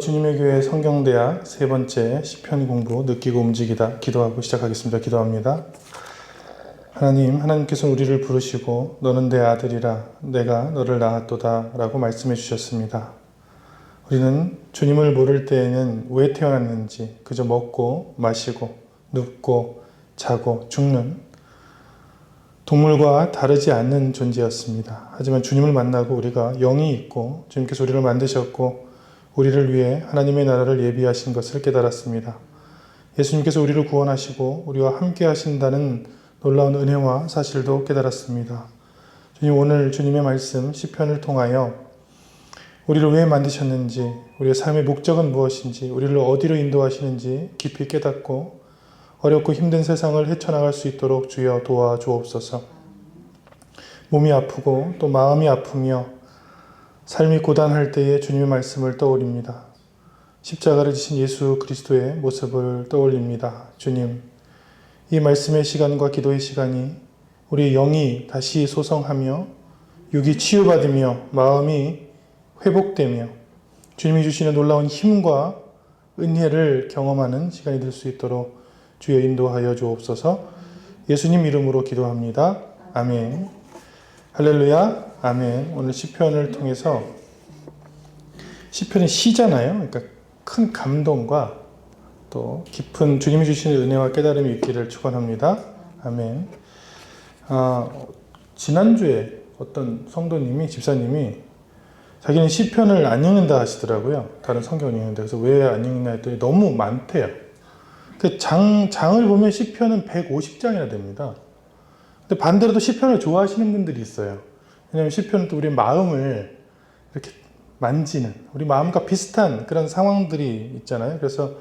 주님의 교회 성경대학 세 번째 시편 공부 느끼고 움직이다 기도하고 시작하겠습니다. 기도합니다. 하나님께서 우리를 부르시고 너는 내 아들이라 내가 너를 낳았도다 라고 말씀해 주셨습니다. 우리는 주님을 모를 때에는 왜 태어났는지 그저 먹고 마시고 눕고 자고 죽는 동물과 다르지 않는 존재였습니다. 하지만 주님을 만나고 우리가 영이 있고 주님께서 우리를 만드셨고 우리를 위해 하나님의 나라를 예비하신 것을 깨달았습니다. 예수님께서 우리를 구원하시고 우리와 함께 하신다는 놀라운 은혜와 사실도 깨달았습니다. 주님, 오늘 주님의 말씀 시편을 통하여 우리를 왜 만드셨는지, 우리의 삶의 목적은 무엇인지, 우리를 어디로 인도하시는지 깊이 깨닫고 어렵고 힘든 세상을 헤쳐나갈 수 있도록 주여 도와주옵소서. 몸이 아프고 또 마음이 아프며 삶이 고단할 때에 주님의 말씀을 떠올립니다. 십자가를 지신 예수 그리스도의 모습을 떠올립니다. 주님, 이 말씀의 시간과 기도의 시간이 우리의 영이 다시 소성하며 육이 치유받으며 마음이 회복되며 주님이 주시는 놀라운 힘과 은혜를 경험하는 시간이 될 수 있도록 주여 인도하여 주옵소서. 예수님 이름으로 기도합니다. 아멘. 할렐루야. 아멘. 오늘 시편을 통해서, 시편은 시잖아요. 그러니까 큰 감동과 또 깊은 주님이 주시는 은혜와 깨달음이 있기를 축원합니다. 아멘. 지난주에 어떤 성도님이, 집사님이 자기는 시편을 안 읽는다 하시더라고요. 다른 성경을 읽는데. 그래서 왜 안 읽나 했더니 너무 많대요. 장을 보면 시편은 150장이나 됩니다. 근데 반대로 또 시편을 좋아하시는 분들이 있어요. 왜냐하면 시편은 또 우리 마음을 이렇게 만지는, 우리 마음과 비슷한 그런 상황들이 있잖아요. 그래서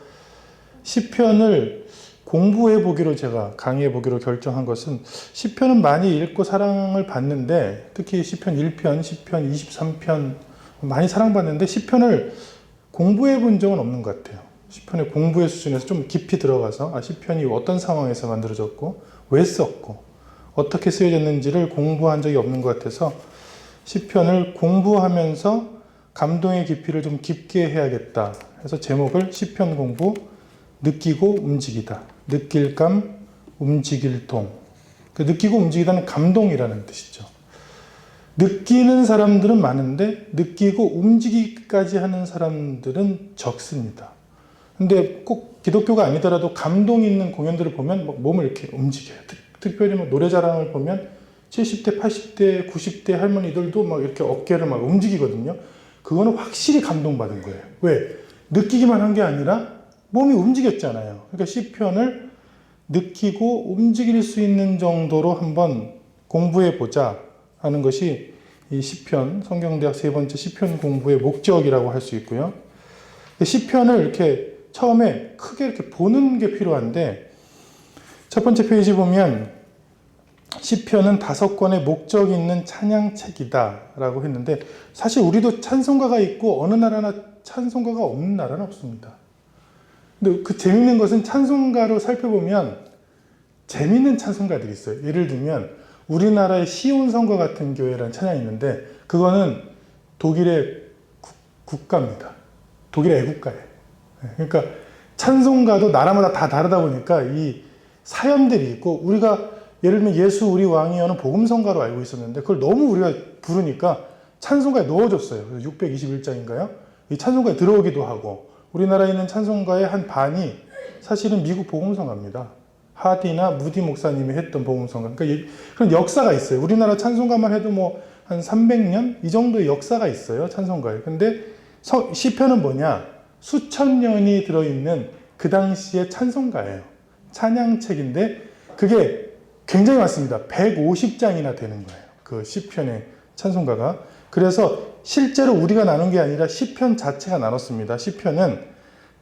시편을 공부해 보기로, 제가 강의해 보기로 결정한 것은, 시편은 많이 읽고 사랑을 받는데 특히 시편 1편, 시편 23편 많이 사랑받는데 시편을 공부해 본 적은 없는 것 같아요. 시편의 공부의 수준에서 좀 깊이 들어가서 시편이 어떤 상황에서 만들어졌고 왜 썼고 어떻게 쓰여졌는지를 공부한 적이 없는 것 같아서 시편을 공부하면서 감동의 깊이를 좀 깊게 해야겠다 해서 제목을 시편 공부 느끼고 움직이다. 느낄감, 움직일동. 느끼고 움직이다는 감동이라는 뜻이죠. 느끼는 사람들은 많은데 느끼고 움직이기까지 하는 사람들은 적습니다. 근데 꼭 기독교가 아니더라도 감동 있는 공연들을 보면 막 몸을 이렇게 움직여요. 특별히 노래 자랑을 보면 70대, 80대, 90대 할머니들도 막 이렇게 어깨를 막 움직이거든요. 그거는 확실히 감동받은 거예요. 왜? 느끼기만 한 게 아니라 몸이 움직였잖아요. 그러니까 시편을 느끼고 움직일 수 있는 정도로 한번 공부해 보자 하는 것이 이 시편, 성경대학 세 번째 시편 공부의 목적이라고 할 수 있고요. 시편을 이렇게 처음에 크게 이렇게 보는 게 필요한데, 첫 번째 페이지 보면 시편은 5권의 목적이 있는 찬양책이다 라고 했는데, 사실 우리도 찬송가가 있고 어느 나라나 찬송가가 없는 나라는 없습니다. 근데 그 재밌는 것은 찬송가로 살펴보면 재밌는 찬송가들이 있어요. 예를 들면 우리나라의 시온성과 같은 교회라는 찬양이 있는데, 그거는 독일의 국가입니다. 독일의 애국가예요. 그러니까 찬송가도 나라마다 다 다르다 보니까 이 사연들이 있고, 우리가 예를 들면 예수 우리 왕이여는 복음성가로 알고 있었는데 그걸 너무 우리가 부르니까 찬송가에 넣어줬어요. 621장인가요? 이 찬송가에 들어오기도 하고, 우리나라에 있는 찬송가의 한 반이 사실은 미국 복음성가입니다. 하디나 무디 목사님이 했던 복음성가. 그러니까 그런 역사가 있어요. 우리나라 찬송가만 해도 뭐 한 300년 이 정도의 역사가 있어요, 찬송가에. 근데 시편은 뭐냐? 수천 년이 들어있는 그 당시의 찬송가예요. 찬양책인데 그게 굉장히 많습니다. 150장이나 되는 거예요, 그 시편의 찬송가가. 그래서 실제로 우리가 나눈 게 아니라 시편 자체가 나눴습니다. 시편은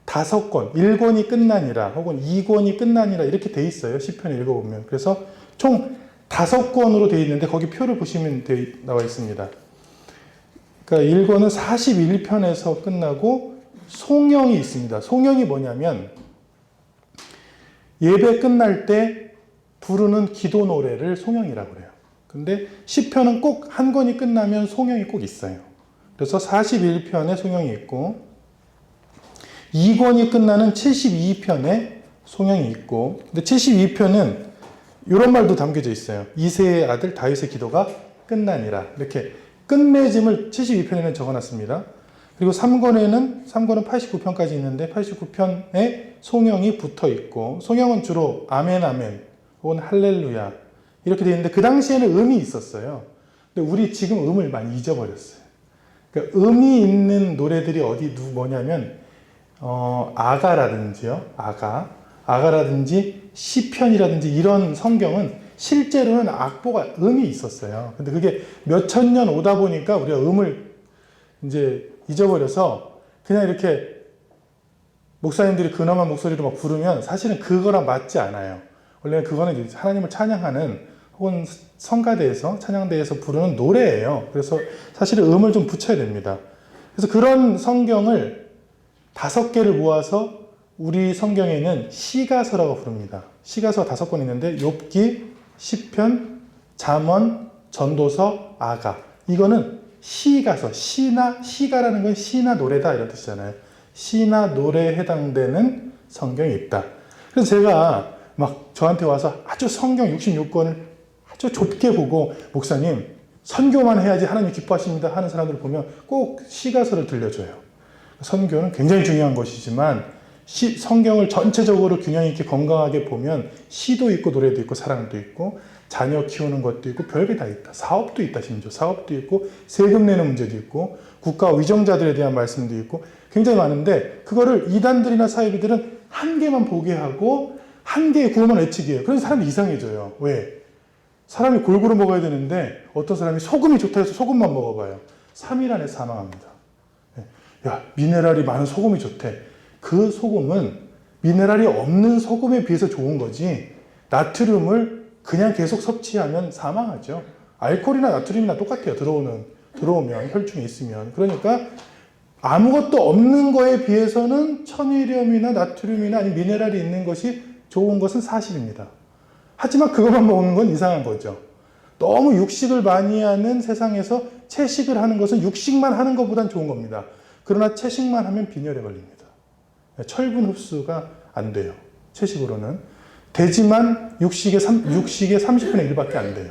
5권, 1권이 끝나니라 혹은 2권이 끝나니라 이렇게 돼 있어요, 시편을 읽어보면. 그래서 총 5권으로 돼 있는데 거기 표를 보시면 나와 있습니다. 그러니까 1권은 41편에서 끝나고 송영이 있습니다. 송영이 뭐냐면 예배 끝날 때 부르는 기도 노래를 송영이라고 그래요. 근데 시편은 꼭 한 권이 끝나면 송영이 꼭 있어요. 그래서 41편에 송영이 있고, 2권이 끝나는 72편에 송영이 있고, 근데 72편은 이런 말도 담겨져 있어요. 이새의 아들 다윗의 기도가 끝나니라. 이렇게 끝맺음을 72편에는 적어놨습니다. 그리고 3권은 89편까지 있는데 89편에 송영이 붙어 있고, 송영은 주로 아멘 아멘 혹은 할렐루야 이렇게 되어 있는데, 그 당시에는 음이 있었어요. 근데 우리 지금 음을 많이 잊어버렸어요. 그러니까 음이 있는 노래들이 뭐냐면 아가라든지요, 아가라든지 시편이라든지 이런 성경은 실제로는 악보가 음이 있었어요. 근데 그게 몇천 년 오다 보니까 우리가 음을 이제 잊어버려서 그냥 이렇게 목사님들이 근엄한 목소리로 막 부르면 사실은 그거랑 맞지 않아요. 원래는 그거는 이제 하나님을 찬양하는 혹은 성가대에서 찬양대에서 부르는 노래예요. 그래서 사실은 음을 좀 붙여야 됩니다. 그래서 그런 성경을 5개를 모아서 우리 성경에는 시가서라고 부릅니다. 시가서 5권 있는데 욥기, 시편, 잠언, 전도서, 아가. 이거는 시가서, 시가라는 건 시나 노래다 이런 뜻이잖아요. 시나 노래에 해당되는 성경이 있다. 그래서 제가 막 저한테 와서 아주 성경 66권을 아주 좁게 보고, 목사님 선교만 해야지 하나님 기뻐하십니다 하는 사람들을 보면 꼭 시가서를 들려줘요. 선교는 굉장히 중요한 것이지만 성경을 전체적으로 균형 있게 건강하게 보면 시도 있고 노래도 있고 사랑도 있고 자녀 키우는 것도 있고 별게 다 있다. 사업도 있다. 심지어 사업도 있고 세금 내는 문제도 있고 국가 위정자들에 대한 말씀도 있고 굉장히 많은데, 그거를 이단들이나 사이비들은 한 개만 보게 하고 한 개의 구호만 외치게 해요. 그래서 사람이 이상해져요. 왜? 사람이 골고루 먹어야 되는데 어떤 사람이 소금이 좋다 해서 소금만 먹어봐요. 3일 안에 사망합니다. 야, 미네랄이 많은 소금이 좋대. 그 소금은 미네랄이 없는 소금에 비해서 좋은 거지, 나트륨을 그냥 계속 섭취하면 사망하죠. 알코올이나 나트륨이나 똑같아요. 들어오면 혈중에 있으면. 그러니까 아무것도 없는 거에 비해서는 천일염이나 나트륨이나 아니면 미네랄이 있는 것이 좋은 것은 사실입니다. 하지만 그것만 먹는 건 이상한 거죠. 너무 육식을 많이 하는 세상에서 채식을 하는 것은 육식만 하는 것보단 좋은 겁니다. 그러나 채식만 하면 빈혈에 걸립니다. 철분 흡수가 안 돼요. 채식으로는. 되지만 육식의 30분의 1밖에 안 돼요.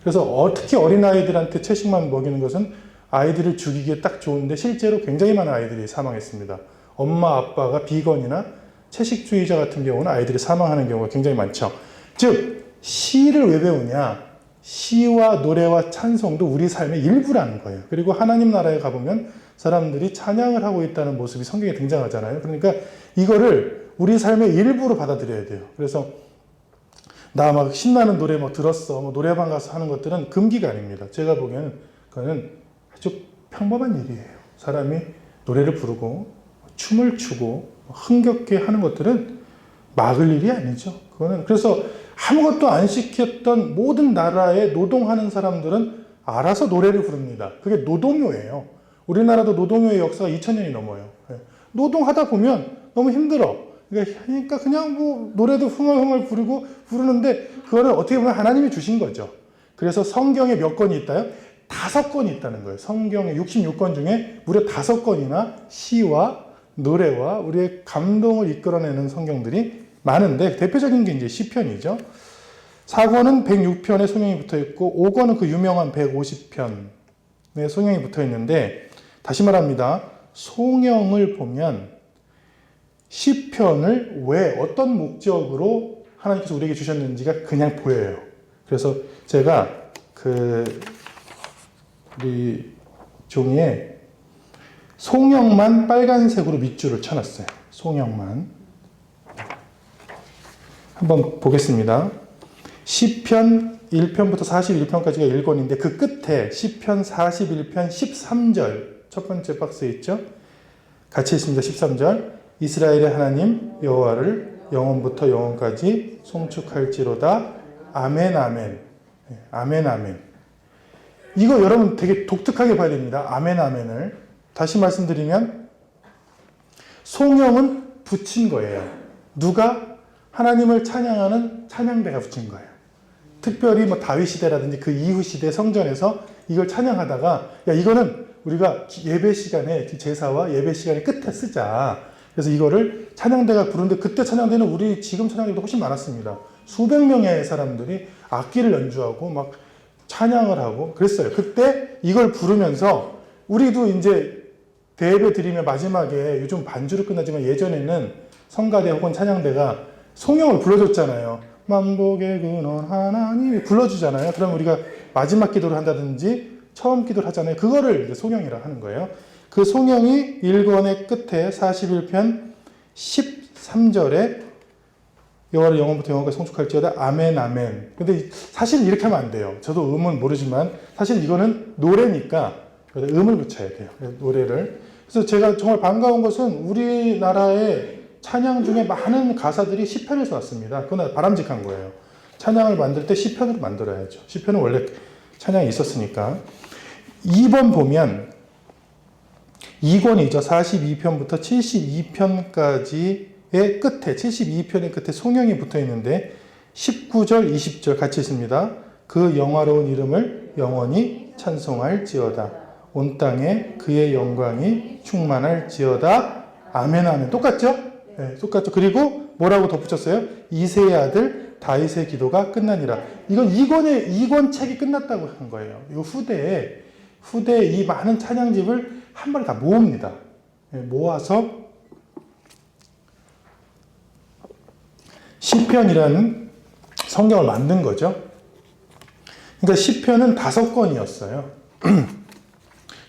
그래서 특히 어린아이들한테 채식만 먹이는 것은 아이들을 죽이기에 딱 좋은데 실제로 굉장히 많은 아이들이 사망했습니다. 엄마 아빠가 비건이나 채식주의자 같은 경우는 아이들이 사망하는 경우가 굉장히 많죠. 즉 시를 왜 배우냐? 시와 노래와 찬송도 우리 삶의 일부라는 거예요. 그리고 하나님 나라에 가보면 사람들이 찬양을 하고 있다는 모습이 성경에 등장하잖아요. 그러니까 이거를 우리 삶의 일부로 받아들여야 돼요. 그래서 나 막 신나는 노래 막 들었어, 뭐 노래방 가서 하는 것들은 금기가 아닙니다. 제가 보기에는 그거는 아주 평범한 일이에요. 사람이 노래를 부르고 춤을 추고 흥겹게 하는 것들은 막을 일이 아니죠. 그거는 그래서 아무것도 안 시켰던 모든 나라에 노동하는 사람들은 알아서 노래를 부릅니다. 그게 노동요예요. 우리나라도 노동요의 역사가 2000년이 넘어요. 노동하다 보면 너무 힘들어. 그러니까 그냥 뭐 노래도 흥얼흥얼 부르는데 그거는 어떻게 보면 하나님이 주신 거죠. 그래서 성경에 몇 권이 있다요? 5권이 있다는 거예요. 성경의 66권 중에 무려 5권이나 시와 노래와 우리의 감동을 이끌어내는 성경들이 많은데, 대표적인 게 이제 시편이죠. 4권은 106편에 송영이 붙어 있고 5권은 그 유명한 150편에 송영이 붙어 있는데, 다시 말합니다. 송영을 보면 시편을 왜 어떤 목적으로 하나님께서 우리에게 주셨는지가 그냥 보여요. 그래서 제가 우리 종이에 송영만 빨간색으로 밑줄을 쳐놨어요. 송영만. 한번 보겠습니다. 시편 1편부터 41편까지가 1권인데 그 끝에 시편 41편 13절 첫 번째 박스에 있죠. 같이 있습니다. 13절. 이스라엘의 하나님 여호와를 영원부터 영원까지 송축할지로다. 아멘 아멘. 아멘 아멘. 이거 여러분 되게 독특하게 봐야 됩니다. 아멘 아멘을. 다시 말씀드리면 송영은 붙인 거예요. 누가? 하나님을 찬양하는 찬양대가 붙인 거예요. 특별히 뭐 다윗 시대라든지 그 이후 시대 성전에서 이걸 찬양하다가, 야 이거는 우리가 예배 시간에 제사와 예배 시간에 끝에 쓰자. 그래서 이거를 찬양대가 부르는데 그때 찬양대는 우리 지금 찬양대보다 훨씬 많았습니다. 수백 명의 사람들이 악기를 연주하고 막 찬양을 하고 그랬어요. 그때 이걸 부르면서 우리도 이제 대예배 드리면 마지막에 요즘 반주로 끝나지만 예전에는 성가대 혹은 찬양대가 송영을 불러줬잖아요. 만복의 근원 하나님이 불러주잖아요. 그럼 우리가 마지막 기도를 한다든지 처음 기도를 하잖아요. 그거를 이제 송영이라 하는 거예요. 그 송영이 1권의 끝에 41편 13절에 여호와를 영원부터 영원까지 송축할지어다 아멘 아멘. 근데 사실 이렇게 하면 안 돼요. 저도 음은 모르지만 사실 이거는 노래니까 음을 붙여야 돼요. 노래를. 그래서 제가 정말 반가운 것은 우리나라의 찬양 중에 많은 가사들이 시편에서 왔습니다. 그건 바람직한 거예요. 찬양을 만들 때 시편으로 만들어야죠. 시편은 원래 찬양이 있었으니까. 2번 보면 2권이죠. 42편부터 72편까지의 끝에 72편의 끝에 송영이 붙어 있는데 19절, 20절 같이 있습니다. 그 영화로운 이름을 영원히 찬송할지어다. 온 땅에 그의 영광이 충만할지어다. 아멘 아멘. 똑같죠? 네, 똑같죠. 그리고 뭐라고 덧붙였어요? 이새의 아들 다윗의 기도가 끝나니라. 이건 2권 책이 끝났다고 한 거예요. 이거 후대에 이 많은 찬양집을 한 번에 다 모읍니다. 모아서 시편이라는 성경을 만든 거죠. 그러니까 시편은 5권이었어요.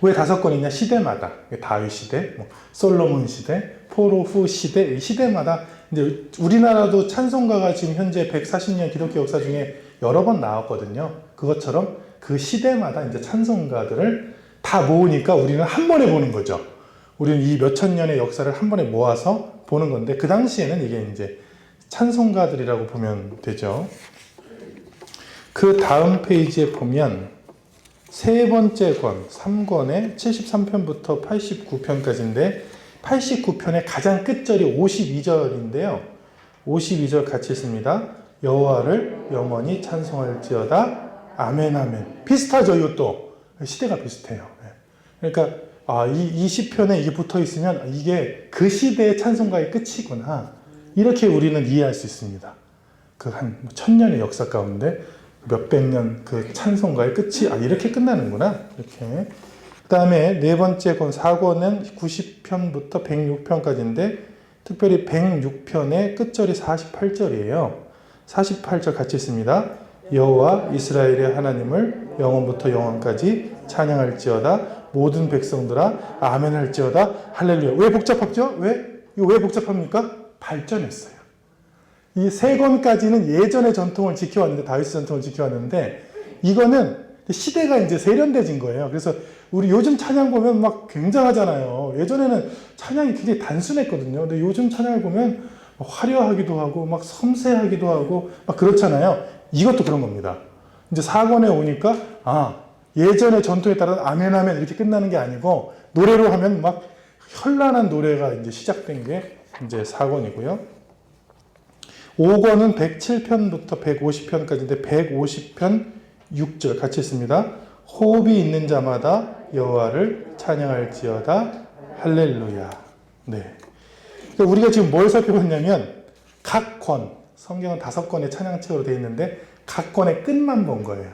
왜 5권이냐? 시대마다 다윗 시대, 솔로몬 시대, 포로후 시대, 시대마다 이제 우리나라도 찬송가가 지금 현재 140년 기독교 역사 중에 여러 번 나왔거든요. 그것처럼 그 시대마다 이제 찬송가들을 다 모으니까 우리는 한 번에 보는 거죠. 우리는 이 몇천 년의 역사를 한 번에 모아서 보는 건데 그 당시에는 이게 이제 찬송가들이라고 보면 되죠. 그 다음 페이지에 보면 세 번째 권, 3권의 73편부터 89편까지인데 89편의 가장 끝절이 52절인데요. 52절 같이 있습니다. 여호와를 영원히 찬송할지어다. 아멘 아멘. 비슷하죠, 이것도. 시대가 비슷해요. 그러니까 이 시편에 이게 붙어 있으면 이게 그 시대의 찬송가의 끝이구나. 이렇게 우리는 이해할 수 있습니다. 그 한 1000년의 역사 가운데 몇백 년 그 찬송가의 끝이 이렇게 끝나는구나. 이렇게. 그 다음에 네 번째 권 4권은 90편부터 106편까지인데 특별히 106편의 끝절이 48절이에요. 48절 같이 있습니다. 여호와 이스라엘의 하나님을 영원부터 영원까지 찬양할지어다. 모든 백성들아 아멘 할지어다. 할렐루야. 왜 복잡하죠? 이거 왜 복잡합니까? 발전했어요. 이 세 권까지는 예전의 전통을 지켜왔는데 다윗의 전통을 지켜왔는데 이거는 시대가 이제 세련돼진 거예요. 그래서 우리 요즘 찬양 보면 막 굉장하잖아요. 예전에는 찬양이 굉장히 단순했거든요. 근데 요즘 찬양을 보면 화려하기도 하고 막 섬세하기도 하고 막 그렇잖아요. 이것도 그런 겁니다. 이제 4권에 오니까 예전의 전통에 따라 아멘 아멘 이렇게 끝나는 게 아니고 노래로 하면 막 현란한 노래가 이제 시작된 게 이제 4권이고요. 5권은 107편부터 150편까지인데 150편 6절 같이 있습니다. 호흡이 있는 자마다 여호와를 찬양할지어다. 할렐루야. 네. 그러니까 우리가 지금 뭘 살펴봤냐면 각 권, 성경은 5권의 찬양책으로 되어 있는데 각 권의 끝만 본 거예요.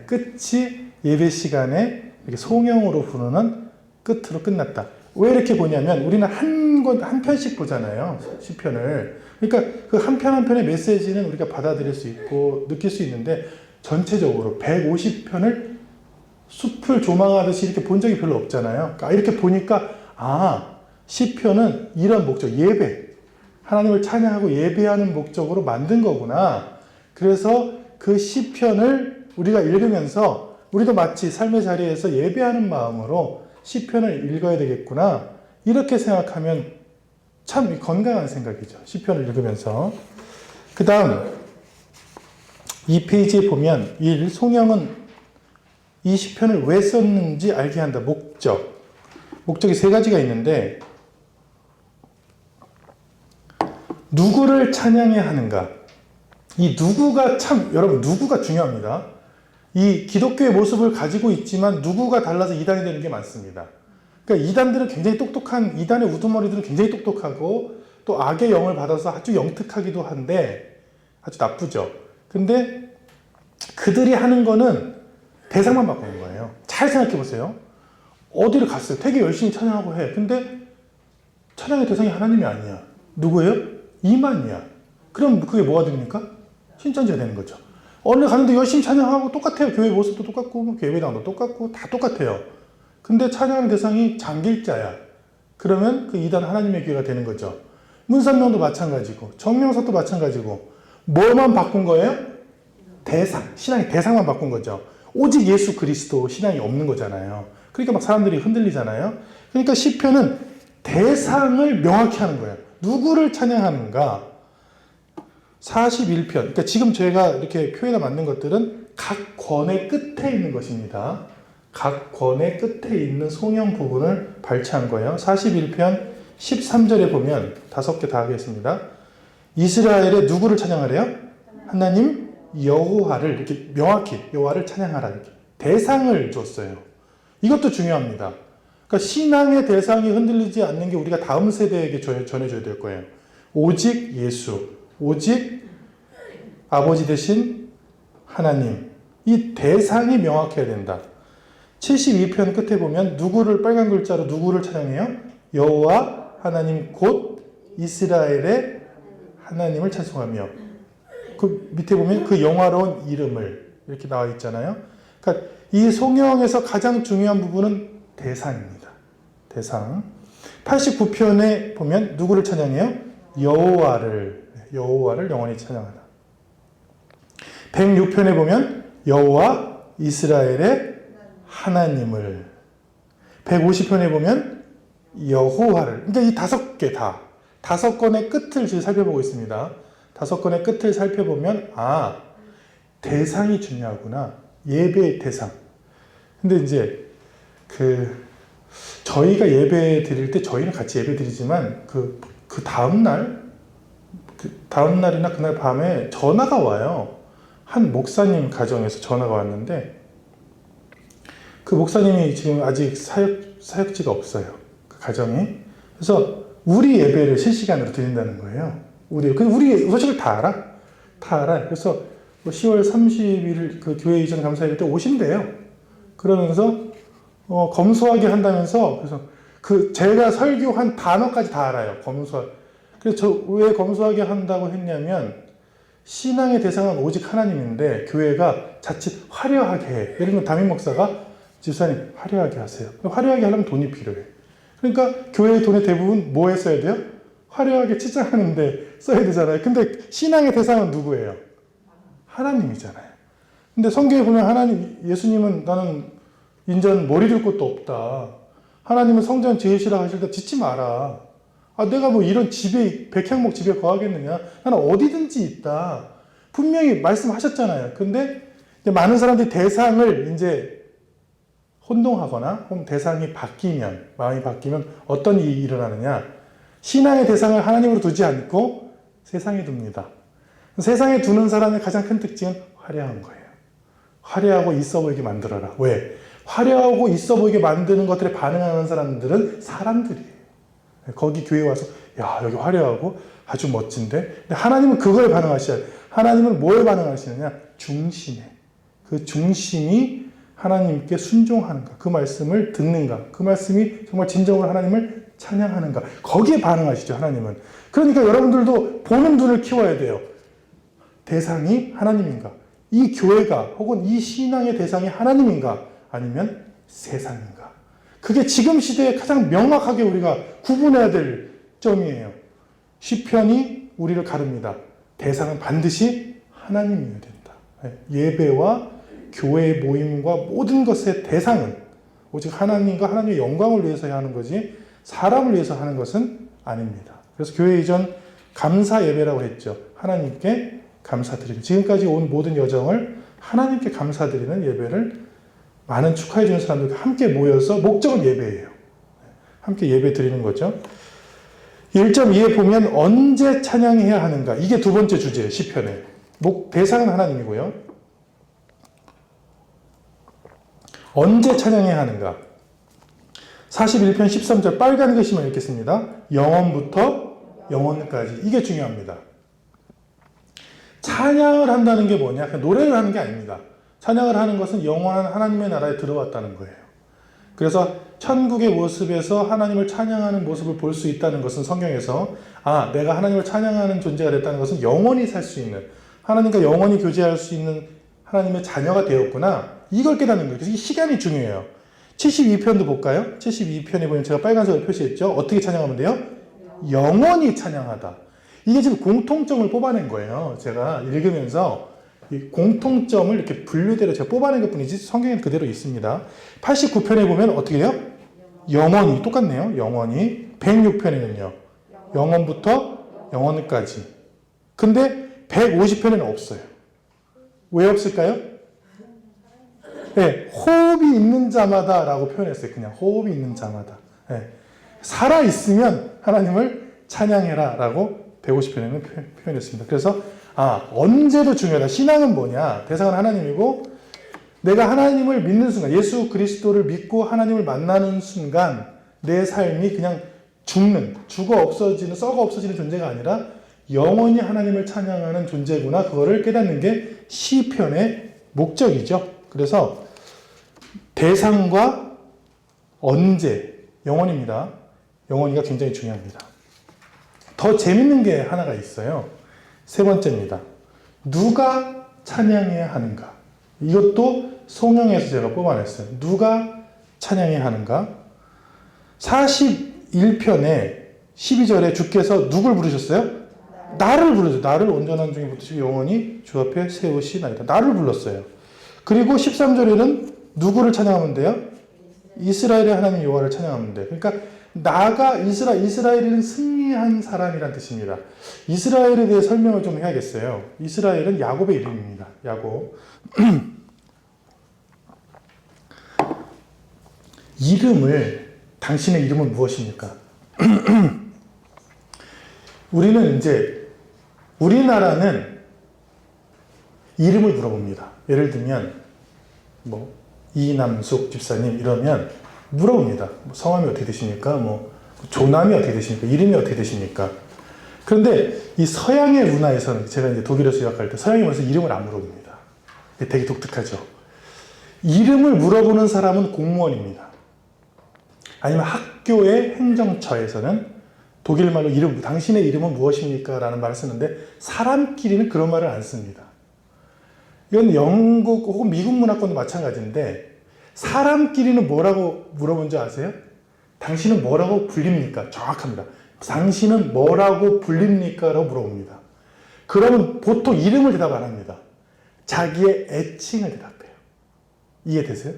끝이 예배 시간에 이렇게 송영으로 부르는 끝으로 끝났다. 왜 이렇게 보냐면 우리는 한 편씩 보잖아요. 시편을. 그러니까 그 한 편 한 편의 메시지는 우리가 받아들일 수 있고 느낄 수 있는데 전체적으로 150편을 숲을 조망하듯이 이렇게 본 적이 별로 없잖아요. 그러니까 이렇게 보니까 시편은 이런 목적, 예배, 하나님을 찬양하고 예배하는 목적으로 만든 거구나. 그래서 그 시편을 우리가 읽으면서 우리도 마치 삶의 자리에서 예배하는 마음으로 시편을 읽어야 되겠구나. 이렇게 생각하면 참 건강한 생각이죠. 시편을 읽으면서. 그 다음 이 페이지에 보면 송영은 이 시편을 왜 썼는지 알게 한다. 목적이 3가지가 있는데 누구를 찬양해야 하는가. 이 누구가 여러분 누구가 중요합니다. 이 기독교의 모습을 가지고 있지만 누구가 달라서 이단이 되는 게 많습니다. 그러니까 이단들은 굉장히 똑똑한, 이단의 우두머리들은 굉장히 똑똑하고 또 악의 영을 받아서 아주 영특하기도 한데 아주 나쁘죠. 근데 그들이 하는 거는 대상만 바꾸는 거예요. 잘 생각해 보세요. 어디를 갔어요? 되게 열심히 찬양하고 해. 근데 찬양의 대상이 하나님이 아니야. 누구예요? 이만이야. 그럼 그게 뭐가 됩니까? 신천지가 되는 거죠. 어느 가는데 열심히 찬양하고 똑같아요. 교회 모습도 똑같고 교회 배당도 똑같고 다 똑같아요. 근데 찬양하는 대상이 장길자야. 그러면 그 이단 하나님의 교회가 되는 거죠. 문선명도 마찬가지고 정명석도 마찬가지고 뭐만 바꾼 거예요? 대상, 신앙의 대상만 바꾼 거죠. 오직 예수 그리스도 신앙이 없는 거잖아요. 그러니까 막 사람들이 흔들리잖아요. 그러니까 시편은 대상을 명확히 하는 거예요. 누구를 찬양하는가? 41편. 그러니까 지금 제가 이렇게 표에다 만든 것들은 각 권의 끝에 있는 것입니다. 각 권의 끝에 있는 송영 부분을 발췌한 거예요. 41편 13절에 보면 5개 다 하겠습니다. 이스라엘의 누구를 찬양하래요? 하나님 여호와를 이렇게 명확히 여호와를 찬양하라 이렇게 대상을 줬어요. 이것도 중요합니다. 그러니까 신앙의 대상이 흔들리지 않는 게 우리가 다음 세대에게 전해줘야 될 거예요. 오직 예수, 오직 아버지 되신 하나님. 이 대상이 명확해야 된다. 72편 끝에 보면 누구를 빨간 글자로 누구를 찬양해요? 여호와 하나님 곧 이스라엘의 하나님을 찬송하며 그 밑에 보면 그 영화로운 이름을 이렇게 나와 있잖아요. 그러니까 이 송영에서 가장 중요한 부분은 대상입니다. 대상. 89편에 보면 누구를 찬양해요? 여호와를 영원히 찬양하라. 106편에 보면 여호와 이스라엘의 하나님을. 150편에 보면 여호와를. 그러니까 이 5개 다 5건의 끝을 지금 살펴보고 있습니다. 5건의 끝을 살펴보면 대상이 중요하구나. 예배의 대상. 근데 이제 저희가 예배 드릴 때 저희는 같이 예배 드리지만 그 다음날이나 그날 밤에 전화가 와요. 한 목사님 가정에서 전화가 왔는데 그 목사님이 지금 아직 사역지가 없어요. 그 가정이. 그래서 우리 예배를 실시간으로 드린다는 거예요. 우리 소식을 다 알아. 다 알아요. 그래서 10월 30일 그 교회 이전 감사예배 때 오신대요. 그러면서 검소하게 한다면서 그래서 제가 설교한 단어까지 다 알아요. 검소하게. 그래서 저 왜 검소하게 한다고 했냐면 신앙의 대상은 오직 하나님인데 교회가 자칫 화려하게 해. 예를 들면 담임 목사가 집사님 화려하게 하세요. 화려하게 하려면 돈이 필요해. 그러니까 교회의 돈의 대부분 뭐에 써야 돼요? 화려하게 치장하는데 써야 되잖아요. 근데 신앙의 대상은 누구예요? 하나님이잖아요. 근데 성경에 보면 예수님은 나는 인전 머리 둘 곳도 없다. 하나님은 성전 지으시라 하실 때 짓지 마라. 내가 뭐 이런 백향목 집에 거하겠느냐? 나는 어디든지 있다. 분명히 말씀하셨잖아요. 근데 많은 사람들이 대상을 이제 혼동하거나 혹은 대상이 바뀌면, 마음이 바뀌면 어떤 일이 일어나느냐? 신앙의 대상을 하나님으로 두지 않고 세상에 둡니다. 세상에 두는 사람의 가장 큰 특징은 화려한 거예요. 화려하고 있어 보이게 만들어라. 왜? 화려하고 있어 보이게 만드는 것들에 반응하는 사람들은 사람들이에요. 거기 교회에 와서 야 여기 화려하고 아주 멋진데 근데 하나님은 그거에 반응하셔야 돼요. 하나님은 뭐에 반응하시느냐? 중심에. 그 중심이 하나님께 순종하는가? 그 말씀을 듣는가? 그 말씀이 정말 진정으로 하나님을 찬양하는가? 거기에 반응하시죠, 하나님은. 그러니까 여러분들도 보는 눈을 키워야 돼요. 대상이 하나님인가? 이 교회가 혹은 이 신앙의 대상이 하나님인가? 아니면 세상인가? 그게 지금 시대에 가장 명확하게 우리가 구분해야 될 점이에요. 시편이 우리를 가릅니다. 대상은 반드시 하나님이어야 된다. 예배와 교회의 모임과 모든 것의 대상은 오직 하나님과 하나님의 영광을 위해서 하는 거지 사람을 위해서 하는 것은 아닙니다. 그래서 교회 이전 감사 예배라고 했죠. 하나님께 감사드리는, 지금까지 온 모든 여정을 하나님께 감사드리는 예배를 많은 축하해 주는 사람들과 함께 모여서, 목적은 예배예요. 함께 예배 드리는 거죠. 1.2에 보면 언제 찬양해야 하는가, 이게 두 번째 주제예요. 시편에. 대상은 하나님이고요. 언제 찬양해야 하는가. 41편 13절 빨간 글씨만 읽겠습니다. 영원부터 영원까지. 이게 중요합니다. 찬양을 한다는 게 뭐냐? 그냥 노래를 하는 게 아닙니다. 찬양을 하는 것은 영원한 하나님의 나라에 들어왔다는 거예요. 그래서 천국의 모습에서 하나님을 찬양하는 모습을 볼 수 있다는 것은 성경에서 내가 하나님을 찬양하는 존재가 됐다는 것은 영원히 살 수 있는, 하나님과 영원히 교제할 수 있는 하나님의 자녀가 되었구나. 이걸 깨닫는 거예요. 그래서 이 시간이 중요해요. 72편도 볼까요? 72편에 보면 제가 빨간색으로 표시했죠. 어떻게 찬양하면 돼요? 영원히 찬양하다. 이게 지금 공통점을 뽑아낸 거예요. 제가 읽으면서 이 공통점을 이렇게 분류대로 제가 뽑아낸 것 뿐이지 성경에는 그대로 있습니다. 89편에 보면 어떻게 돼요? 영원히. 똑같네요. 영원히. 106편에는요. 영원부터 영원까지. 근데 150편에는 없어요. 왜 없을까요? 네, 호흡이 있는 자마다 라고 표현했어요. 그냥 호흡이 있는 자마다. 네. 살아있으면 하나님을 찬양해라 라고 150편에는 표현했습니다. 그래서 언제도 중요하다. 신앙은 뭐냐? 대상은 하나님이고 내가 하나님을 믿는 순간, 예수 그리스도를 믿고 하나님을 만나는 순간 내 삶이 그냥 죽어 없어지는, 썩어 없어지는 존재가 아니라 영원히 하나님을 찬양하는 존재구나. 그거를 깨닫는 게 시편의 목적이죠. 그래서 대상과 언제, 영원입니다. 영원히가 굉장히 중요합니다. 더 재밌는 게 하나가 있어요. 세 번째입니다. 누가 찬양해야 하는가? 이것도 성경에서 제가 뽑아냈어요. 누가 찬양해야 하는가? 41편에 12절에 주께서 누굴 부르셨어요? 나를 부르죠. 나를 온전한 중에 붙으시고 영원히 주 앞에 세우시나이다. 나를 불렀어요. 그리고 13절에는 누구를 찬양하면 돼요? 이스라엘의 하나님 여호와를 찬양하면 돼요. 그러니까 나가 이스라엘은 승리한 사람이란 뜻입니다. 이스라엘에 대해 설명을 좀 해야겠어요. 이스라엘은 야곱의 이름입니다. 야곱. 당신의 이름은 무엇입니까? 우리나라는 이름을 물어봅니다. 예를 들면, 이남숙 집사님 이러면 물어봅니다. 성함이 어떻게 되십니까? 조남이 어떻게 되십니까? 이름이 어떻게 되십니까? 그런데 이 서양의 문화에서는, 제가 이제 독일에서 유학할 때 서양의 문화에서 이름을 안 물어봅니다. 되게 독특하죠. 이름을 물어보는 사람은 공무원입니다. 아니면 학교의 행정처에서는 독일 말로 당신의 이름은 무엇입니까? 라는 말을 쓰는데 사람끼리는 그런 말을 안 씁니다. 이건 영국 혹은 미국 문화권도 마찬가지인데 사람끼리는 뭐라고 물어본 줄 아세요? 당신은 뭐라고 불립니까? 정확합니다. 당신은 뭐라고 불립니까? 라고 물어봅니다. 그러면 보통 이름을 대답 안 합니다. 자기의 애칭을 대답해요. 이해되세요?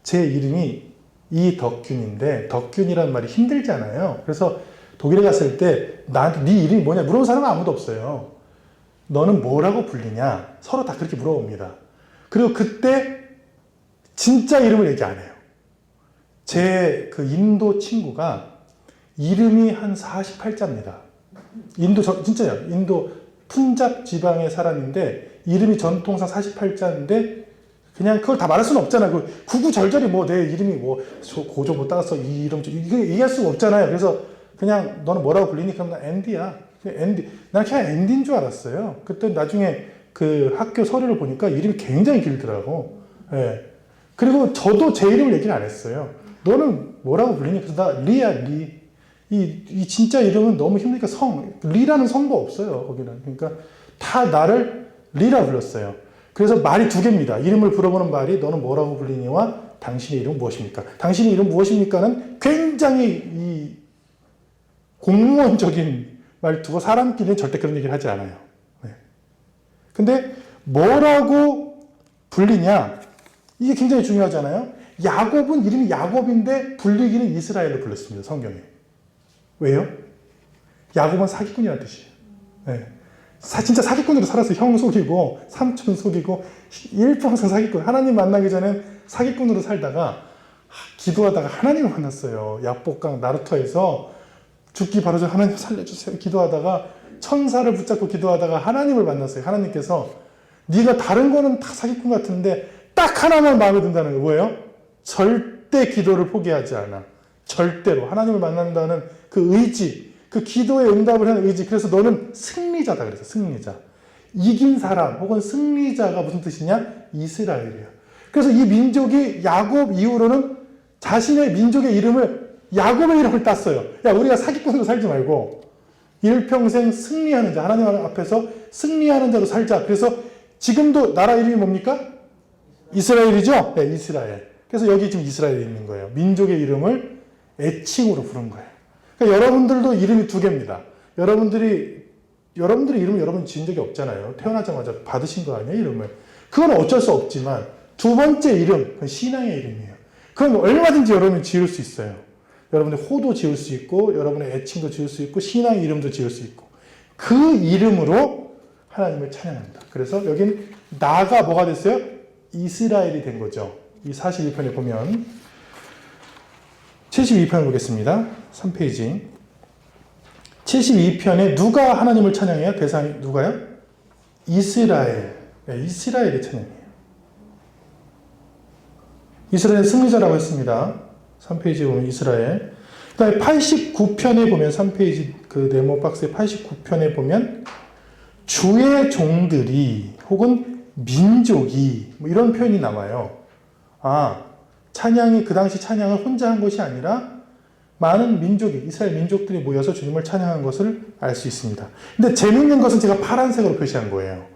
제 이름이 이덕균인데 덕균이라는 말이 힘들잖아요. 그래서 독일에 갔을 때 나한테 네 이름이 뭐냐 물어본 사람은 아무도 없어요. 너는 뭐라고 불리냐? 서로 다 그렇게 물어봅니다. 그리고 그때 진짜 이름을 얘기 안 해요. 제 그 인도 친구가 이름이 한 48자입니다. 진짜요. 인도 푼잡 지방의 사람인데 이름이 전통상 48자인데 그냥 그걸 다 말할 수는 없잖아요. 구구절절히 내 이름이 고조 못 따서 이 이름 이거 얘기할 수가 없잖아요. 그래서 그냥 너는 뭐라고 불리니까 나 앤디야. 앤디. 난 그냥 앤디인 줄 알았어요. 그때 나중에 그 학교 서류를 보니까 이름이 굉장히 길더라고. 예. 그리고 저도 제 이름을 얘기를 안 했어요. 너는 뭐라고 불리니? 그래서 나 리야, 리. 이 진짜 이름은 너무 힘드니까 리라는 성도 없어요. 거기는. 그러니까 다 나를 리라 불렀어요. 그래서 말이 두 개입니다. 이름을 물어보는 말이 너는 뭐라고 불리니와 당신의 이름은 무엇입니까? 당신의 이름 무엇입니까는 굉장히 이 공무원적인 말투고 사람끼리는 절대 그런 얘기를 하지 않아요. 네. 근데 뭐라고 불리냐? 이게 굉장히 중요하잖아요. 야곱은 이름이 야곱인데 불리기는 이스라엘로 불렀습니다. 성경에. 왜요? 야곱은 사기꾼이라는 뜻이에요. 네. 진짜 사기꾼으로 살았어요. 형 속이고 삼촌 속이고 일평생 사기꾼. 하나님 만나기 전엔 사기꾼으로 살다가 기도하다가 하나님을 만났어요. 야복강 나루토에서 죽기 바로 전 하나님 살려주세요 기도하다가 천사를 붙잡고 기도하다가 하나님을 만났어요. 하나님께서 네가 다른 거는 다 사기꾼 같은데 딱 하나만 마음에 든다는 거 뭐예요? 절대 기도를 포기하지 않아. 절대로. 하나님을 만난다는 그 의지, 그 기도에 응답을 하는 의지. 그래서 너는 승리자다 그래서 승리자. 이긴 사람 혹은 승리자가 무슨 뜻이냐? 이스라엘이에요. 그래서 이 민족이 야곱 이후로는 자신의 민족의 이름을 야곱의 이름을 땄어요. 야, 우리가 사기꾼으로 살지 말고 일평생 승리하는 자, 하나님 앞에서 승리하는 자로 살자. 그래서 지금도 나라 이름이 뭡니까? 이스라엘이죠? 네, 이스라엘. 그래서 여기 지금 이스라엘이 있는 거예요. 민족의 이름을 애칭으로 부른 거예요. 그러니까 여러분들도 이름이 두 개입니다. 여러분들의 이름을 여러분 지은 적이 없잖아요. 태어나자마자 받으신 거 아니에요, 이름을. 그건 어쩔 수 없지만 두 번째 이름, 그건 신앙의 이름이에요. 그건 얼마든지 여러분이 지을 수 있어요. 여러분의 호도 지을 수 있고 여러분의 애칭도 지을 수 있고 신앙의 이름도 지을 수 있고 그 이름으로 하나님을 찬양한다. 그래서 여긴 나가 뭐가 됐어요? 이스라엘이 된 거죠. 이 42편에 보면 72편 보겠습니다. 3페이지. 72편에 누가 하나님을 찬양해요? 대상이 누가요? 이스라엘. 네, 이스라엘이 찬양해요. 이스라엘 승리자라고 했습니다. 3페이지에 보면 이스라엘. 그 다음에 89편에 보면 3페이지 그 네모 박스의 89편에 보면 주의 종들이 혹은 민족이 뭐 이런 표현이 나와요. 아, 찬양이 그 당시 찬양을 혼자 한 것이 아니라 많은 민족이 이스라엘 민족들이 모여서 주님을 찬양한 것을 알 수 있습니다. 근데 재밌는 것은 제가 파란색으로 표시한 거예요.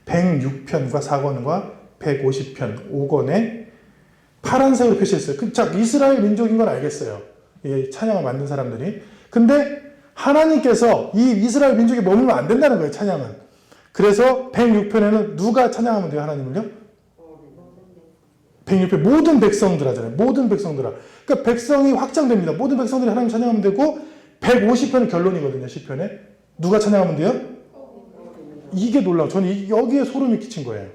106편과 4권과 150편 5권에 파란색으로 표시했어요. 자, 이스라엘 민족인 건 알겠어요. 이 찬양을 만든 사람들이. 근데 하나님께서 이 이스라엘 민족에 머물면 안 된다는 거예요, 찬양은. 그래서 106편에는 누가 찬양하면 돼요, 하나님을요? 106편 모든 백성들 하잖아요. 모든 백성들아. 그러니까 백성이 확장됩니다. 모든 백성들이 하나님 찬양하면 되고 150편은 결론이거든요, 시편에. 누가 찬양하면 돼요? 이게 놀라워. 저는 여기에 소름이 끼친 거예요.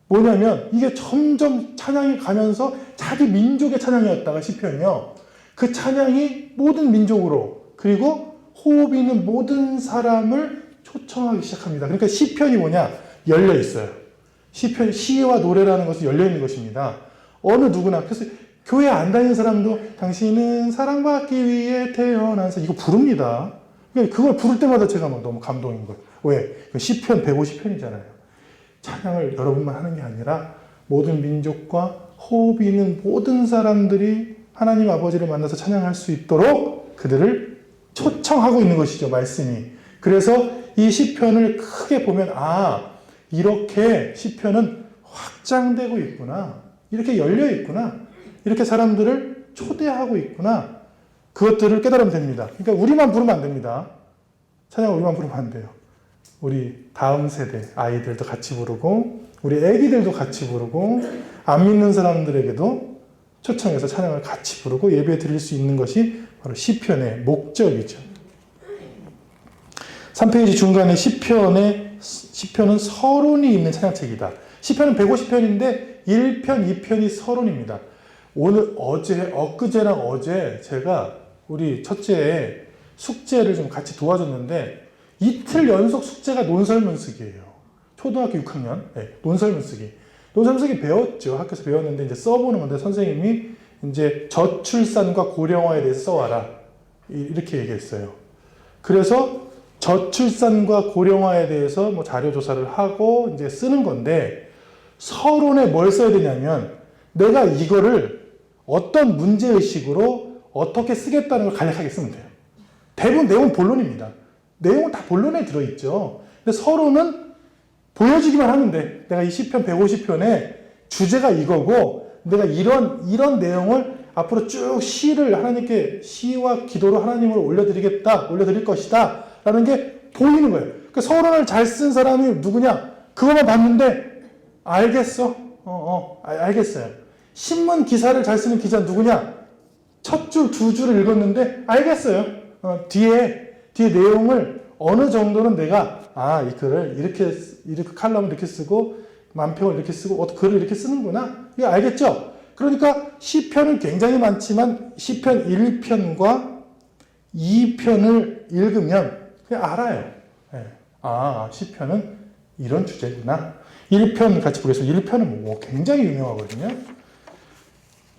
뭐냐면 이게 점점 찬양이 가면서 자기 민족의 찬양이었다가 시편이요. 그 찬양이 모든 민족으로 그리고 호흡이 있는 모든 사람을 초청하기 시작합니다. 그러니까 시편이 뭐냐? 열려 있어요. 시편, 시와 노래라는 것은 열려 있는 것입니다. 어느 누구나. 그래서 교회 안 다니는 사람도 당신은 사랑받기 위해 태어나서 이거 부릅니다. 그러니까 그걸 부를 때마다 제가 막 너무 감동인 거예요. 왜? 시편 150편이잖아요. 찬양을 여러분만 하는 게 아니라 모든 민족과 호흡이 있는 모든 사람들이 하나님 아버지를 만나서 찬양할 수 있도록 그들을 초청하고 있는 것이죠, 말씀이. 그래서 이 시편을 크게 보면 아, 이렇게 시편은 확장되고 있구나. 이렇게 열려 있구나. 이렇게 사람들을 초대하고 있구나. 그것들을 깨달으면 됩니다. 그러니까 우리만 부르면 안 됩니다. 찬양 우리만 부르면 안 돼요. 우리 다음 세대 아이들도 같이 부르고 우리 애기들도 같이 부르고 안 믿는 사람들에게도 초청해서 찬양을 같이 부르고 예배 드릴 수 있는 것이 바로 시편의 목적이죠. 3페이지 중간에 시편은 서론이 있는 찬양책이다. 시편은 150편인데 1편, 2편이 서론입니다. 엊그제랑 어제 제가 우리 첫째의 숙제를 좀 같이 도와줬는데 이틀 연속 숙제가 논설문쓰기예요. 초등학교 6학년. 네, 논설문쓰기. 논설문쓰기 배웠죠. 학교에서 배웠는데 이제 써보는 건데 선생님이 이제 저출산과 고령화에 대해서 써와라. 이렇게 얘기했어요. 그래서 저출산과 고령화에 대해서 뭐 자료 조사를 하고 이제 쓰는 건데 서론에 뭘 써야 되냐면 내가 이거를 어떤 문제의식으로 어떻게 쓰겠다는 걸 간략하게 쓰면 돼요. 대부분 내용은 본론입니다. 내용은 다 본론에 들어있죠. 근데 서론은 보여주기만 하면 돼. 내가 이 시편 150편에 주제가 이거고 내가 이런 내용을 앞으로 쭉 시와 기도로 하나님을 올려드릴 것이다 라는 게 보이는 거예요. 그러니까 서론을 잘 쓴 사람이 누구냐? 그것만 봤는데 알겠어? 알겠어요. 신문 기사를 잘 쓰는 기자는 누구냐? 첫 줄, 두 줄을 읽었는데 알겠어요. 뒤에 내용을 어느 정도는 내가 이 글을 이렇게 칼럼을 이렇게 쓰고 만평을 이렇게 쓰고 글을 이렇게 쓰는구나. 이거 알겠죠? 그러니까 시편은 굉장히 많지만 시편 1편과 2편을 읽으면 그냥 알아요. 네. 시편은 이런 주제구나. 1편 같이 보겠습니다. 1편은 굉장히 유명하거든요.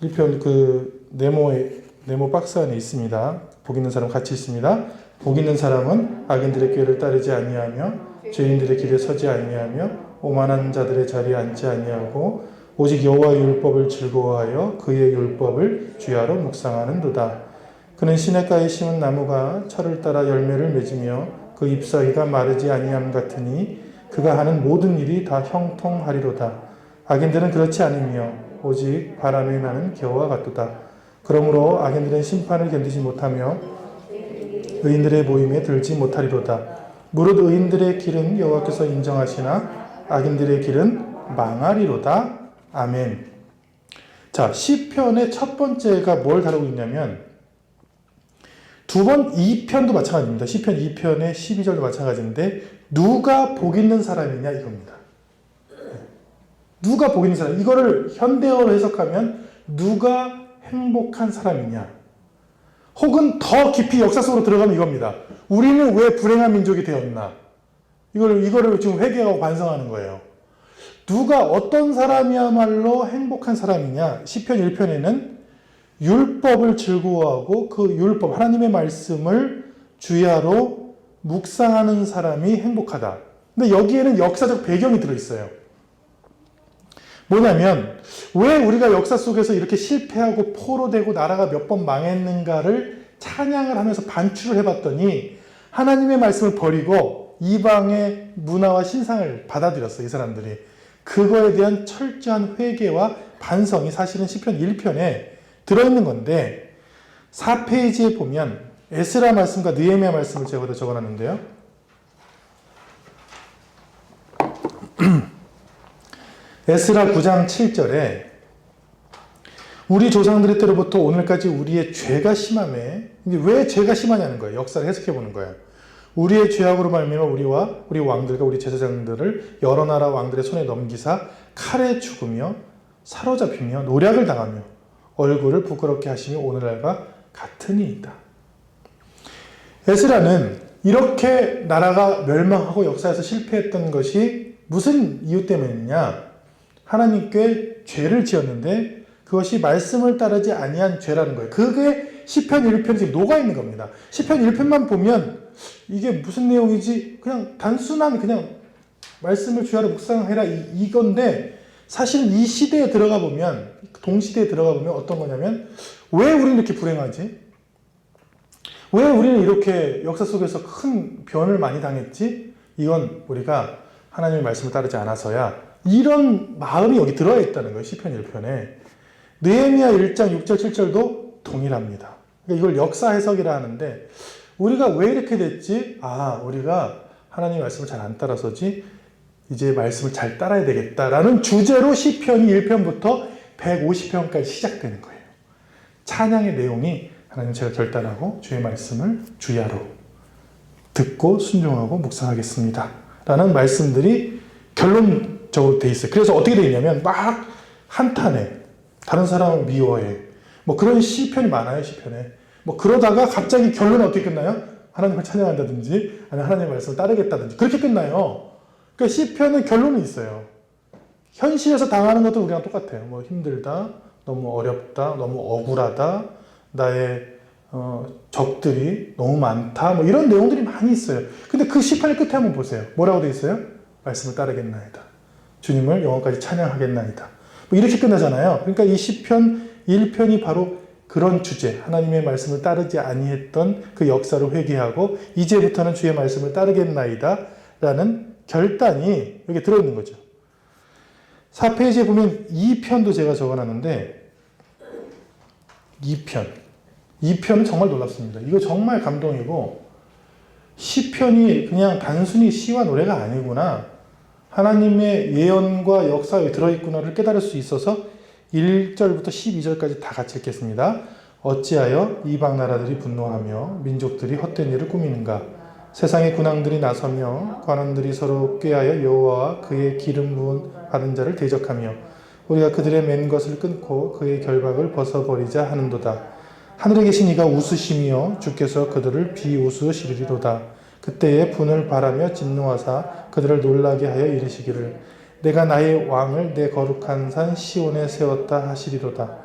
1편 그 네모에 네모 박스 안에 있습니다. 복 있는 사람 같이 있습니다. 복 있는 사람은 악인들의 꾀를 따르지 아니하며 죄인들의 길에 서지 아니하며 오만한 자들의 자리에 앉지 아니하고 오직 여호와의 율법을 즐거워하여 그의 율법을 주야로 묵상하는도다. 그는 시냇가에 심은 나무가 철을 따라 열매를 맺으며 그 잎사귀가 마르지 아니함 같으니 그가 하는 모든 일이 다 형통하리로다. 악인들은 그렇지 않으며 오직 바람에 나는 겨와 같도다. 그러므로 악인들은 심판을 견디지 못하며 의인들의 모임에 들지 못하리로다. 무릇 의인들의 길은 여호와께서 인정하시나 악인들의 길은 망하리로다. 아멘. 자, 시편의 첫 번째가 뭘 다루고 있냐면 2편도 마찬가지입니다. 시편 2편의 12절도 마찬가지인데 누가 복 있는 사람이냐 이겁니다. 누가 복 있는 사람? 이거를 현대어로 해석하면 누가 행복한 사람이냐? 혹은 더 깊이 역사 속으로 들어가면 이겁니다. 우리는 왜 불행한 민족이 되었나? 이거를 지금 회개하고 반성하는 거예요. 누가 어떤 사람이야말로 행복한 사람이냐? 시편 1편에는 율법을 즐거워하고 그 율법, 하나님의 말씀을 주야로 묵상하는 사람이 행복하다. 근데 여기에는 역사적 배경이 들어있어요. 뭐냐면 왜 우리가 역사 속에서 이렇게 실패하고 포로되고 나라가 몇 번 망했는가를 찬양을 하면서 반추를 해봤더니 하나님의 말씀을 버리고 이방의 문화와 신상을 받아들였어요. 이 사람들이. 그거에 대한 철저한 회개와 반성이 사실은 시편 1편에 들어있는 건데 4페이지에 보면 에스라 말씀과 느헤미야 말씀을 제가 여기다 적어놨는데요. 에스라 9장 7절에 우리 조상들의 때로부터 오늘까지 우리의 죄가 심하매. 왜 죄가 심하냐는 거예요. 역사를 해석해 보는 거예요. 우리의 죄악으로 말미암아 우리와 우리 왕들과 우리 제사장들을 여러 나라 왕들의 손에 넘기사 칼에 죽으며 사로잡히며 노략을 당하며 얼굴을 부끄럽게 하시며 오늘날과 같으니이다. 에스라는 이렇게 나라가 멸망하고 역사에서 실패했던 것이 무슨 이유 때문이냐? 하나님께 죄를 지었는데 그것이 말씀을 따르지 아니한 죄라는 거예요. 그게 시편 1편에 지금 녹아있는 겁니다. 시편 1편만 보면 이게 무슨 내용이지? 그냥 단순한 그냥 말씀을 주야로 묵상해라 이건데 사실은 이 시대에 들어가 보면 동시대에 들어가 보면 어떤 거냐면 왜 우리는 이렇게 불행하지? 왜 우리는 이렇게 역사 속에서 큰 변을 많이 당했지? 이건 우리가 하나님의 말씀을 따르지 않아서야. 이런 마음이 여기 들어야 있다는 거예요. 시편 1편에. 느헤미야 1장 6절 7절도 동일합니다. 그러니까 이걸 역사 해석이라 하는데 우리가 왜 이렇게 됐지? 우리가 하나님의 말씀을 잘 안 따라서지 이제 말씀을 잘 따라야 되겠다라는 주제로 시편이 1편부터 150편까지 시작되는 거예요. 찬양의 내용이 하나님 제가 결단하고 주의 말씀을 주야로 듣고 순종하고 묵상하겠습니다. 라는 말씀들이 결론적으로 돼 있어요. 그래서 어떻게 되어 있냐면 막 한탄해. 다른 사람을 미워해. 뭐 그런 시편이 많아요. 시편에. 뭐 그러다가 갑자기 결론은 어떻게 끝나요? 하나님을 찬양한다든지 아니면 하나님의 말씀을 따르겠다든지 그렇게 끝나요. 그러니까 시편은 결론이 있어요. 현실에서 당하는 것도 우리랑 똑같아요. 뭐 힘들다, 너무 어렵다, 너무 억울하다, 나의 적들이 너무 많다, 뭐 이런 내용들이 많이 있어요. 근데 그 시편의 끝에 한번 보세요. 뭐라고 되어 있어요? 말씀을 따르겠나이다. 주님을 영원까지 찬양하겠나이다. 뭐 이렇게 끝나잖아요. 그러니까 이 시편 1편이 바로 그런 주제, 하나님의 말씀을 따르지 아니했던 그 역사를 회개하고 이제부터는 주의 말씀을 따르겠나이다 라는 결단이 여기 들어있는 거죠. 4페이지에 보면 2편도 제가 적어놨는데 2편은 정말 놀랍습니다. 이거 정말 감동이고 시편이 그냥 단순히 시와 노래가 아니구나. 하나님의 예언과 역사에 들어있구나를 깨달을 수 있어서 1절부터 12절까지 다 같이 읽겠습니다. 어찌하여 이방 나라들이 분노하며 민족들이 헛된 일을 꾸미는가? 세상의 군왕들이 나서며 관원들이 서로 꾀하여 여호와와 그의 기름 부은 받은 자를 대적하며 우리가 그들의 맨 것을 끊고 그의 결박을 벗어버리자 하는도다. 하늘에 계신 이가 웃으시며 주께서 그들을 비웃으시리로다. 그때에 분을 바라며 진노하사 그들을 놀라게 하여 이르시기를 내가 나의 왕을 내 거룩한 산 시온에 세웠다 하시리로다.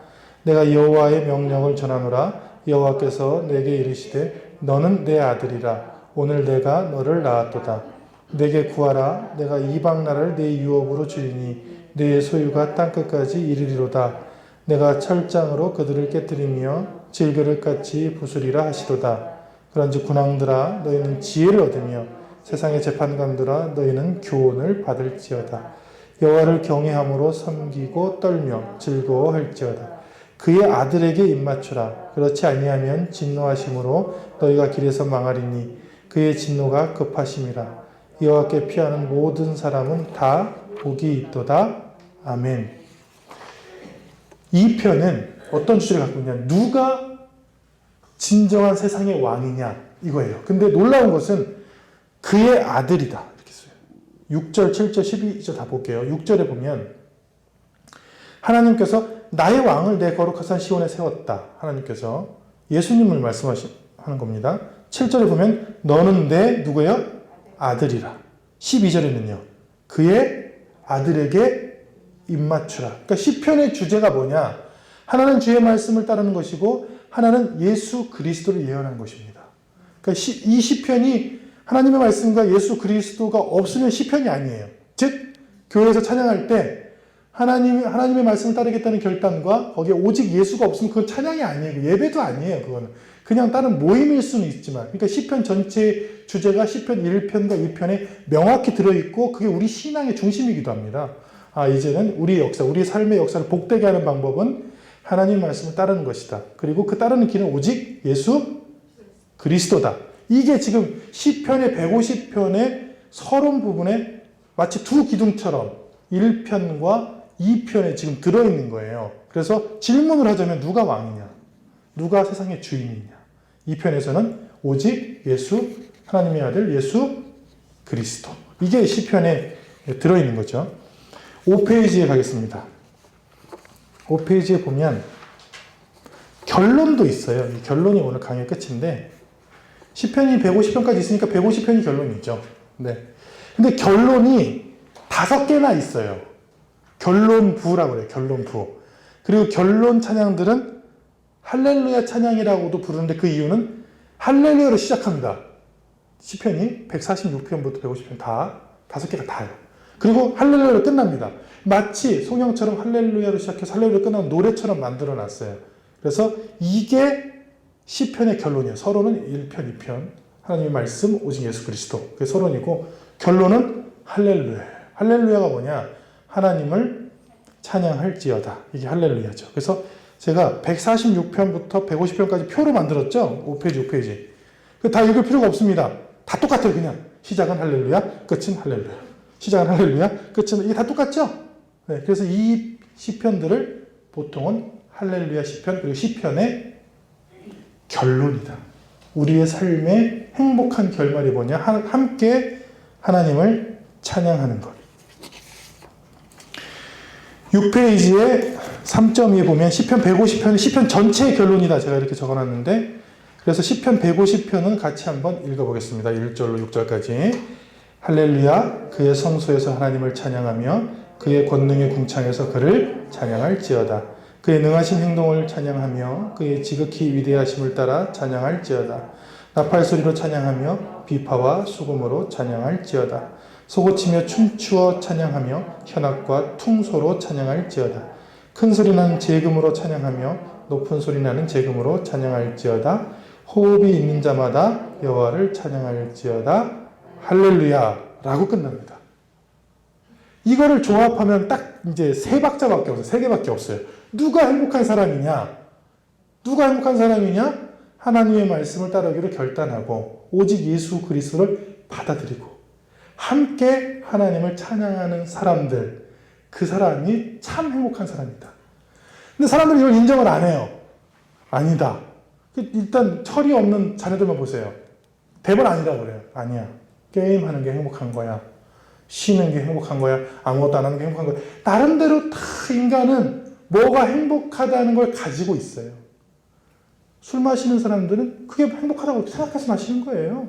내가 여호와의 명령을 전하노라. 여호와께서 내게 이르시되 너는 내 아들이라. 오늘 내가 너를 낳았도다. 내게 구하라. 내가 이방 나라를 내 유업으로 주리니 내 소유가 땅끝까지 이르리로다. 내가 철장으로 그들을 깨뜨리며 질그릇같이 부수리라 하시도다. 그런즉 군왕들아 너희는 지혜를 얻으며 세상의 재판관들아 너희는 교훈을 받을지어다. 여호와를 경외함으로 섬기고 떨며 즐거워할지어다. 그의 아들에게 입맞추라. 그렇지 아니하면 진노하심으로 너희가 길에서 망하리니 그의 진노가 급하심이라. 여호와께 피하는 모든 사람은 다 복이 있도다. 아멘. 이 편은 어떤 주제를 갖고 있냐? 누가 진정한 세상의 왕이냐 이거예요. 근데 놀라운 것은 그의 아들이다 이렇게 써요. 6절, 7절, 12절 다 볼게요. 6절에 보면 하나님께서 나의 왕을 내 거룩한 산 시온에 세웠다. 하나님께서 예수님을 말씀하는 겁니다. 7절에 보면 너는 내 누구예요? 아들이라. 12절에는요. 그의 아들에게 입맞추라. 그러니까 시편의 주제가 뭐냐? 하나는 주의 말씀을 따르는 것이고 하나는 예수 그리스도를 예언하는 것입니다. 그러니까 이 시편이 하나님의 말씀과 예수 그리스도가 없으면 시편이 아니에요. 즉 교회에서 찬양할 때 하나님의 말씀을 따르겠다는 결단과 거기에 오직 예수가 없으면 그건 찬양이 아니에요. 예배도 아니에요. 그거는 그냥 다른 모임일 수는 있지만, 그러니까 시편 전체 주제가 시편 1편과 2편에 명확히 들어있고 그게 우리 신앙의 중심이기도 합니다. 이제는 우리 역사, 우리 삶의 역사를 복되게 하는 방법은 하나님 말씀을 따르는 것이다. 그리고 그 따르는 길은 오직 예수 그리스도다. 이게 지금 시편의 150편의 서론 부분에 마치 두 기둥처럼 1편과 2편에 지금 들어있는 거예요. 그래서 질문을 하자면 누가 왕이냐? 누가 세상의 주인이냐? 2편에서는 오직 예수, 하나님의 아들 예수 그리스도. 이게 시편에 들어있는 거죠. 5페이지에 가겠습니다. 5페이지에 보면 결론도 있어요. 이 결론이 오늘 강의 끝인데 시편이 150편까지 있으니까 150편이 결론이죠. 네. 근데 결론이 5개나 있어요. 결론부라고 그래요. 결론부. 그리고 결론 찬양들은 할렐루야 찬양이라고도 부르는데 그 이유는 할렐루야로 시작합니다. 시편이 146편부터 150편 다 5개가 다요. 그리고 할렐루야로 끝납니다. 마치 송영처럼 할렐루야로 시작해서 할렐루야로 끝나는 노래처럼 만들어 놨어요. 그래서 이게 시편의 결론이에요. 서론은 1편, 2편. 하나님의 말씀, 오직 예수 그리스도. 그게 서론이고 결론은 할렐루야예요. 할렐루야가 뭐냐? 하나님을 찬양할지어다. 이게 할렐루야죠. 그래서 제가 146편부터 150편까지 표로 만들었죠? 5페이지, 5페이지. 다 읽을 필요가 없습니다. 다 똑같아요, 그냥. 시작은 할렐루야, 끝은 할렐루야. 시작은 할렐루야, 끝은, 이게 다 똑같죠? 네, 그래서 이 시편들을 보통은 할렐루야 시편, 그리고 시편의 결론이다. 우리의 삶의 행복한 결말이 뭐냐? 함께 하나님을 찬양하는 것. 6페이지에 3.2에 보면 시편 150편이 시편 전체의 결론이다. 제가 이렇게 적어놨는데 그래서 시편 150편은 같이 한번 읽어보겠습니다. 1절로 6절까지. 할렐루야 그의 성소에서 하나님을 찬양하며 그의 권능의 궁창에서 그를 찬양할지어다. 그의 능하신 행동을 찬양하며 그의 지극히 위대하심을 따라 찬양할지어다. 나팔소리로 찬양하며 비파와 수금으로 찬양할지어다. 소고치며 춤추어 찬양하며 현악과 퉁소로 찬양할지어다. 큰 소리 나는 재금으로 찬양하며 높은 소리 나는 재금으로 찬양할지어다. 호흡이 있는 자마다 여호와를 찬양할지어다. 할렐루야 라고 끝납니다. 이거를 조합하면 딱 이제 3박자밖에 없어요. 3개밖에 없어요. 누가 행복한 사람이냐? 누가 행복한 사람이냐? 하나님의 말씀을 따르기로 결단하고 오직 예수 그리스도를 받아들이고 함께 하나님을 찬양하는 사람들, 그 사람이 참 행복한 사람이다. 근데 사람들이 이걸 인정을 안 해요. 아니다. 일단 철이 없는 자녀들만 보세요. 대번 아니라고 그래요. 아니야. 게임하는 게 행복한 거야. 쉬는 게 행복한 거야. 아무것도 안 하는 게 행복한 거야. 나름대로 다 인간은 뭐가 행복하다는 걸 가지고 있어요. 술 마시는 사람들은 그게 행복하다고 생각해서 마시는 거예요.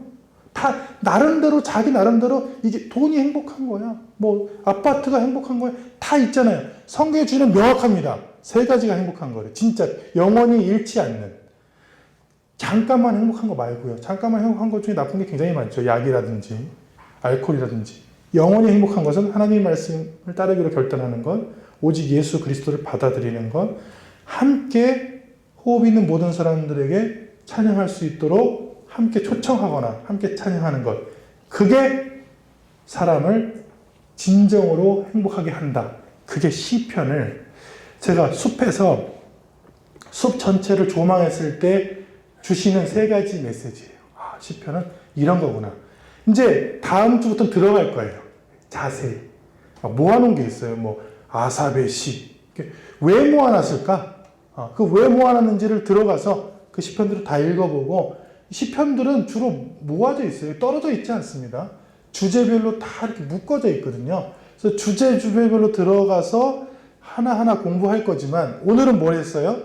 다 나름대로 자기 나름대로 이게 돈이 행복한 거야. 뭐 아파트가 행복한 거야. 다 있잖아요. 성경의 주제는 명확합니다. 세 가지가 행복한 거래요. 진짜 영원히 잃지 않는. 잠깐만 행복한 거 말고요. 잠깐만 행복한 것 중에 나쁜 게 굉장히 많죠. 약이라든지 알코올이라든지. 영원히 행복한 것은 하나님의 말씀을 따르기로 결단하는 것, 오직 예수 그리스도를 받아들이는 것, 함께 호흡 있는 모든 사람들에게 찬양할 수 있도록 함께 초청하거나 함께 찬양하는 것. 그게 사람을 진정으로 행복하게 한다. 그게 시편을 제가 숲에서 숲 전체를 조망했을 때 주시는 세 가지 메시지예요. 아, 시편은 이런 거구나. 이제 다음 주부터 들어갈 거예요. 자세히. 모아놓은 게 있어요. 뭐 아삽의 시. 왜 모아놨을까? 그 왜 모아놨는지를 들어가서 그 시편들을 다 읽어보고, 시편들은 주로 모아져 있어요. 떨어져 있지 않습니다. 주제별로 다 이렇게 묶어져 있거든요. 그래서 주제별로 들어가서 하나하나 공부할 거지만, 오늘은 뭘 했어요?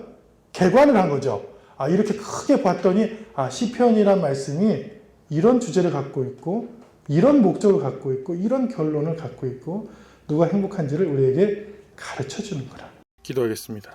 개관을 한 거죠. 이렇게 크게 봤더니, 시편이란 말씀이 이런 주제를 갖고 있고, 이런 목적을 갖고 있고, 이런 결론을 갖고 있고, 누가 행복한지를 우리에게 가르쳐 주는 거라. 기도하겠습니다.